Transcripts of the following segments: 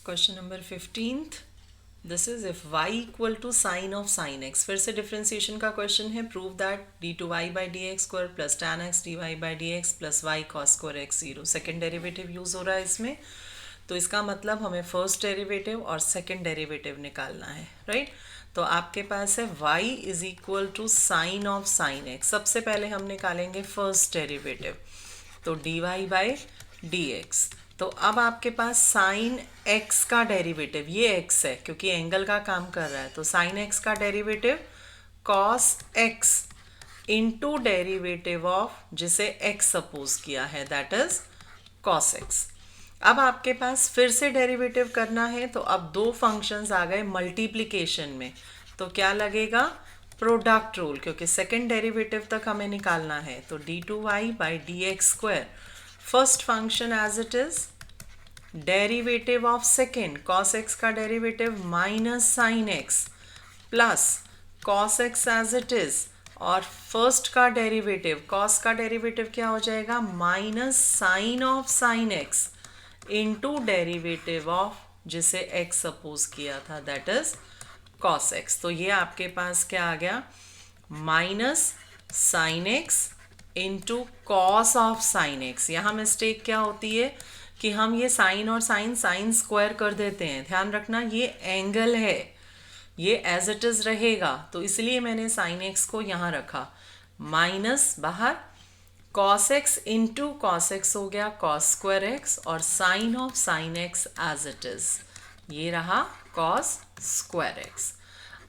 Question number 15th, this is if y equal to sine of sine x। फिर से differentiation का question है। Prove that d two y by d x square plus tan x d y by d x plus y cos square x zero. Second derivative use हो रहा है इसमें, तो इसका मतलब हमें फर्स्ट डेरिवेटिव और सेकेंड डेरिवेटिव निकालना है, राइट। तो आपके पास है y is equal to sine of sine x. सबसे पहले हम निकालेंगे फर्स्ट डेरिवेटिव, तो d y by d x. तो अब आपके पास साइन x का डेरिवेटिव, ये x है क्योंकि एंगल का काम कर रहा है, तो साइन x का derivative cos x into derivative of जिसे x सपोज किया है, दैट इज cos x। अब आपके पास फिर से डेरिवेटिव करना है, तो अब दो फंक्शंस आ गए मल्टीप्लिकेशन में, तो क्या लगेगा, प्रोडक्ट रूल, क्योंकि सेकेंड डेरिवेटिव तक हमें निकालना है। तो d two y by d x square, first function as it is, derivative of second cos x का derivative minus sine x plus cos x as it is, और first का derivative cos का derivative क्या हो जाएगा, minus sine of sine x into derivative of जिसे x suppose किया था, दैट इज cos x। तो ये आपके पास क्या आ गया, minus sine x into cos of sine x. यहाँ मिस्टेक क्या होती है कि हम ये साइन और साइन स्क्वायर कर देते हैं। ध्यान रखना ये एंगल है, ये एज इट इज रहेगा, तो इसलिए मैंने साइन एक्स को यहाँ रखा, माइनस बाहर cos x into cos x हो गया कॉस स्क्वायर एक्स, और sine of sine x as it is, ये रहा कॉस स्क्वायर एक्स।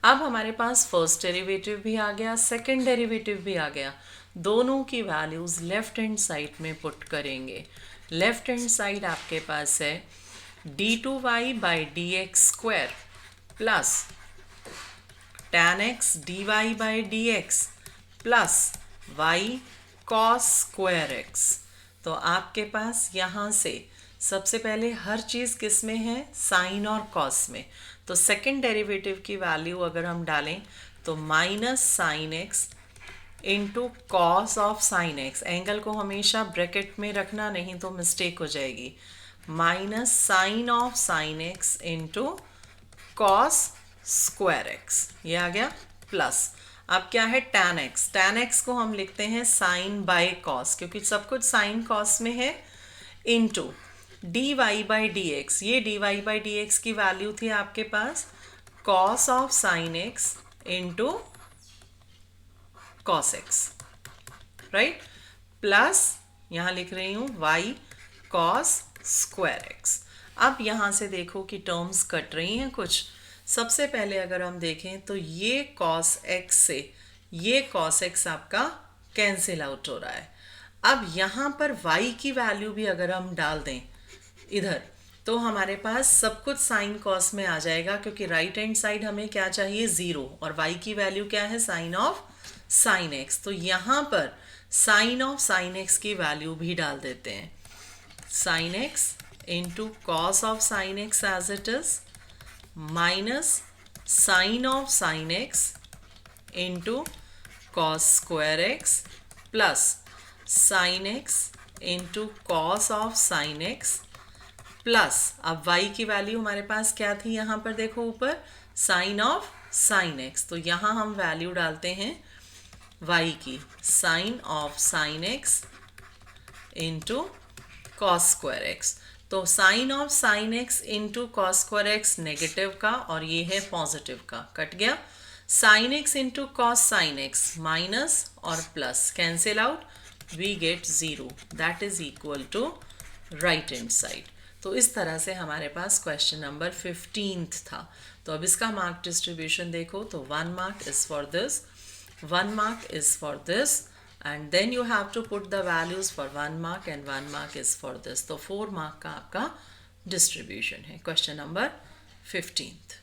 अब हमारे पास फर्स्ट डेरिवेटिव भी आ गया, सेकेंड डेरिवेटिव भी आ गया। दोनों की वैल्यूज़ लेफ्ट हैंड साइड में पुट करेंगे। लेफ्ट हैंड साइड आपके पास है d two y by d x square plus tan x d y by d x plus y cos square x. तो आपके पास यहाँ से सबसे पहले हर चीज़ किस में है, साइन और कॉस में। तो सेकेंड डेरिवेटिव की वैल्यू अगर हम डालें तो minus sign x into cos of sine x, angle को हमेशा ब्रैकेट में रखना, नहीं तो मिस्टेक हो जाएगी, minus sine of sine x into cos square x, ये आ गया प्लस। अब क्या है, टैन एक्स। टैन एक्स को हम लिखते हैं साइन बाय कॉस, क्योंकि सब कुछ साइन कॉस में है, into d y by d x. ये d y by d x की वैल्यू थी आपके पास cos of sine x into cos x, right, plus यहाँ लिख रही हूँ वाई कॉस स्क्वायर एक्स। अब यहाँ से देखो कि टर्म्स कट रही हैं कुछ। सबसे पहले अगर हम देखें तो ये कॉस एक्स से ये कॉस एक्स आपका कैंसिल आउट हो रहा है। अब यहाँ पर y की वैल्यू भी अगर हम डाल दें इधर, तो हमारे पास सब कुछ साइन कॉस में आ जाएगा, क्योंकि राइट हैंड साइड हमें क्या चाहिए, ज़ीरो, और y की वैल्यू क्या है, साइन ऑफ साइन एक्स। तो यहाँ पर साइन ऑफ साइन एक्स की वैल्यू भी डाल देते हैं, sine x into cos of sine x as it is, minus sine of sine x into cos square x plus sine x into cos of sine x plus, अब y की value हमारे पास क्या थी, यहाँ पर देखो ऊपर साइन ऑफ साइन एक्स, तो यहाँ हम वैल्यू डालते हैं y की, sine of sine x into cos square x. तो sine of sine x into cos square x negative का, और ये है पॉजिटिव का, कट गया। Sine x into cos sine x, minus और plus cancel out, we get zero, that is equal to right hand side. तो इस तरह से हमारे पास क्वेश्चन नंबर 15th था। तो अब इसका मार्क डिस्ट्रीब्यूशन देखो, तो 1 mark is for this, 1 mark is for this, and then you have to put the values for 1 mark and 1 mark is for this। तो 4 mark का आपका डिस्ट्रीब्यूशन है क्वेश्चन नंबर 15th।